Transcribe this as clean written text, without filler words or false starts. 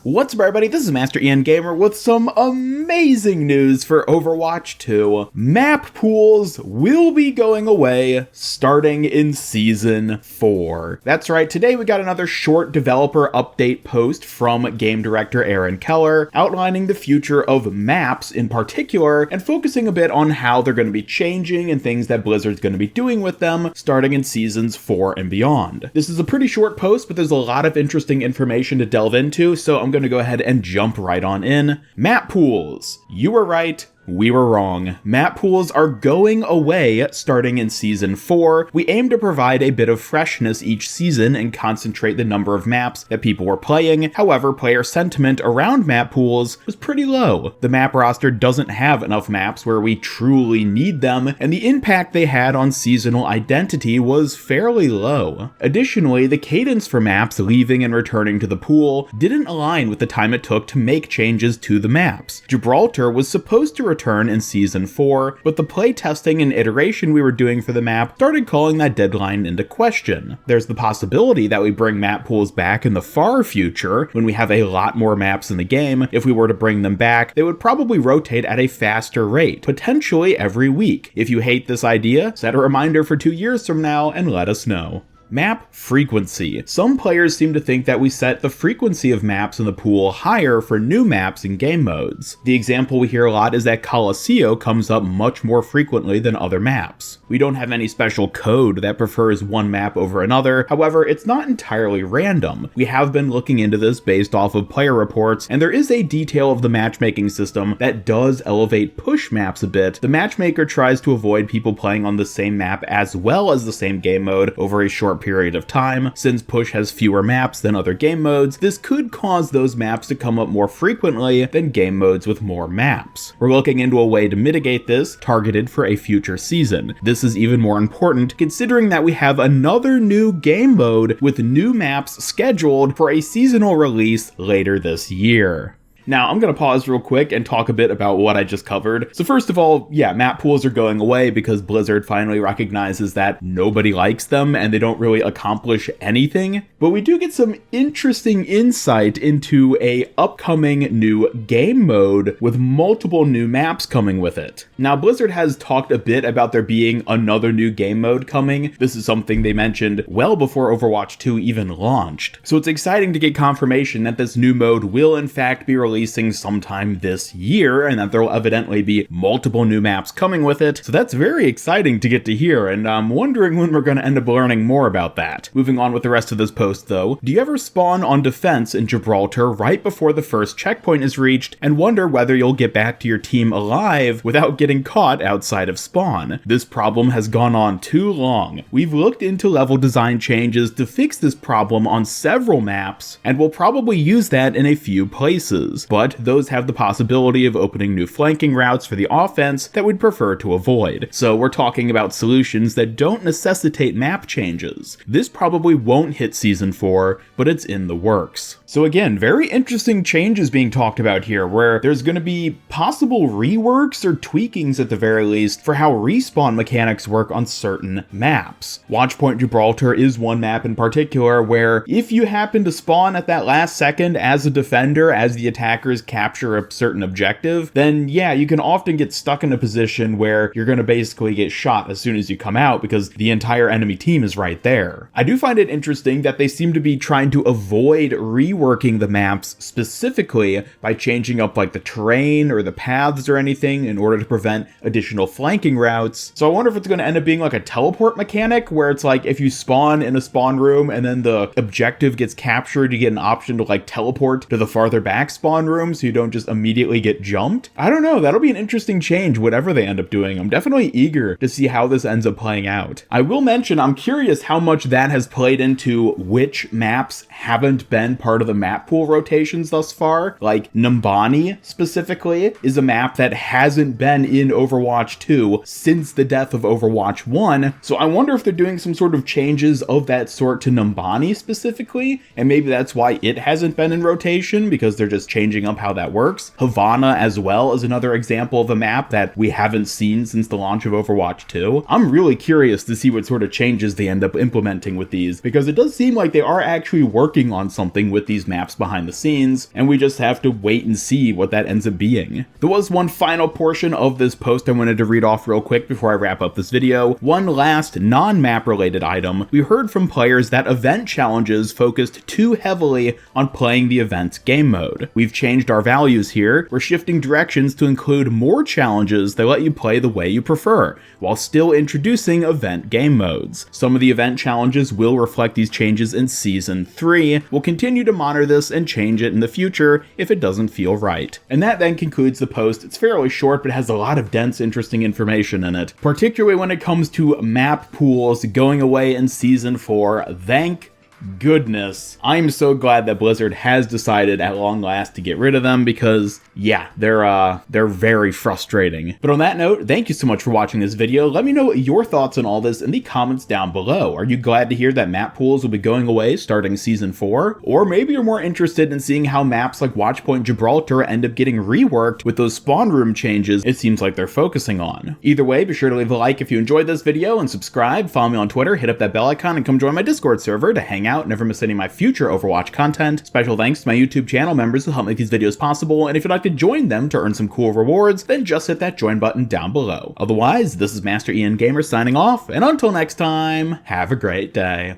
What's up, everybody? This is Master Ian Gamer with some amazing news for Overwatch 2. Map pools will be going away starting in Season 4. That's right, today we got another short developer update post from game director Aaron Keller outlining the future of maps in particular and focusing a bit on how they're going to be changing and things that Blizzard's going to be doing with them starting in Seasons 4 and beyond. This is a pretty short post, but there's a lot of interesting information to delve into, so I'm going to go ahead and jump right on in. Map pools. You were right. We were wrong. Map pools are going away starting in Season 4. We aim to provide a bit of freshness each season and concentrate the number of maps that people were playing. However, player sentiment around map pools was pretty low. The map roster doesn't have enough maps where we truly need them, and the impact they had on seasonal identity was fairly low. Additionally, the cadence for maps leaving and returning to the pool didn't align with the time it took to make changes to the maps. Gibraltar was supposed to return in Season 4, but the playtesting and iteration we were doing for the map started calling that deadline into question. There's the possibility that we bring map pools back in the far future, when we have a lot more maps in the game. If we were to bring them back, they would probably rotate at a faster rate, potentially every week. If you hate this idea, set a reminder for 2 years from now and let us know. Map frequency. Some players seem to think that we set the frequency of maps in the pool higher for new maps in game modes. The example we hear a lot is that Colosseo comes up much more frequently than other maps. We don't have any special code that prefers one map over another, however, it's not entirely random. We have been looking into this based off of player reports, and there is a detail of the matchmaking system that does elevate push maps a bit. The matchmaker tries to avoid people playing on the same map as well as the same game mode over a short period of time. Since push has fewer maps than other game modes, this could cause those maps to come up more frequently than game modes with more maps. We're looking into a way to mitigate this, targeted for a future season. This is even more important considering that we have another new game mode with new maps scheduled for a seasonal release later this year. Now, I'm going to pause real quick and talk a bit about what I just covered. So first of all, yeah, map pools are going away because Blizzard finally recognizes that nobody likes them and they don't really accomplish anything. But we do get some interesting insight into a upcoming new game mode with multiple new maps coming with it. Now, Blizzard has talked a bit about there being another new game mode coming. This is something they mentioned well before Overwatch 2 even launched. So it's exciting to get confirmation that this new mode will in fact be releasing sometime this year, and that there will evidently be multiple new maps coming with it. So that's very exciting to get to hear, and I'm wondering when we're going to end up learning more about that. Moving on with the rest of this post though, do you ever spawn on defense in Gibraltar right before the first checkpoint is reached and wonder whether you'll get back to your team alive without getting caught outside of spawn? This problem has gone on too long. We've looked into level design changes to fix this problem on several maps, and we'll probably use that in a few places. But those have the possibility of opening new flanking routes for the offense that we'd prefer to avoid. So we're talking about solutions that don't necessitate map changes. This probably won't hit Season 4, but it's in the works. So again, very interesting changes being talked about here, where there's going to be possible reworks or tweakings at the very least for how respawn mechanics work on certain maps. Watchpoint Gibraltar is one map in particular where if you happen to spawn at that last second as a defender, as the attackers capture a certain objective, then yeah, you can often get stuck in a position where you're going to basically get shot as soon as you come out because the entire enemy team is right there. I do find it interesting that they seem to be trying to avoid reworking the maps specifically by changing up like the terrain or the paths or anything in order to prevent additional flanking routes. So I wonder if it's going to end up being like a teleport mechanic where it's like if you spawn in a spawn room and then the objective gets captured, you get an option to like teleport to the farther back spawn room so you don't just immediately get jumped. I don't know, that'll be an interesting change whatever they end up doing. I'm definitely eager to see how this ends up playing out. I will mention I'm curious how much that has played into which maps haven't been part of the map pool rotations thus far. Like Numbani specifically is a map that hasn't been in Overwatch 2 since the death of Overwatch 1. So I wonder if they're doing some sort of changes of that sort to Numbani specifically, and maybe that's why it hasn't been in rotation because they're just changing changing up how that works. Havana as well is another example of a map that we haven't seen since the launch of Overwatch 2. I'm really curious to see what sort of changes they end up implementing with these, because it does seem like they are actually working on something with these maps behind the scenes, and we just have to wait and see what that ends up being. There was one final portion of this post I wanted to read off real quick before I wrap up this video. One last non-map related item. We heard from players that event challenges focused too heavily on playing the event's game mode. We've changed our values here. We're shifting directions to include more challenges that let you play the way you prefer, while still introducing event game modes. Some of the event challenges will reflect these changes in Season 3. We'll continue to monitor this and change it in the future if it doesn't feel right. And that then concludes the post. It's fairly short, but has a lot of dense, interesting information in it, particularly when it comes to map pools going away in Season 4. Thank goodness. I'm so glad that Blizzard has decided at long last to get rid of them, because yeah, they're very frustrating. But on that note, thank you so much for watching this video. Let me know your thoughts on all this in the comments down below. Are you glad to hear that map pools will be going away starting Season 4? Or maybe you're more interested in seeing how maps like Watchpoint Gibraltar end up getting reworked with those spawn room changes it seems like they're focusing on. Either way, be sure to leave a like if you enjoyed this video and subscribe, follow me on Twitter, hit up that bell icon, and come join my Discord server to hang out and never miss any of my future Overwatch content. Special thanks to my YouTube channel members who help make these videos possible, and if you'd like to join them to earn some cool rewards, then just hit that join button down below. Otherwise, this is Master Ian Gamer signing off, and until next time, have a great day.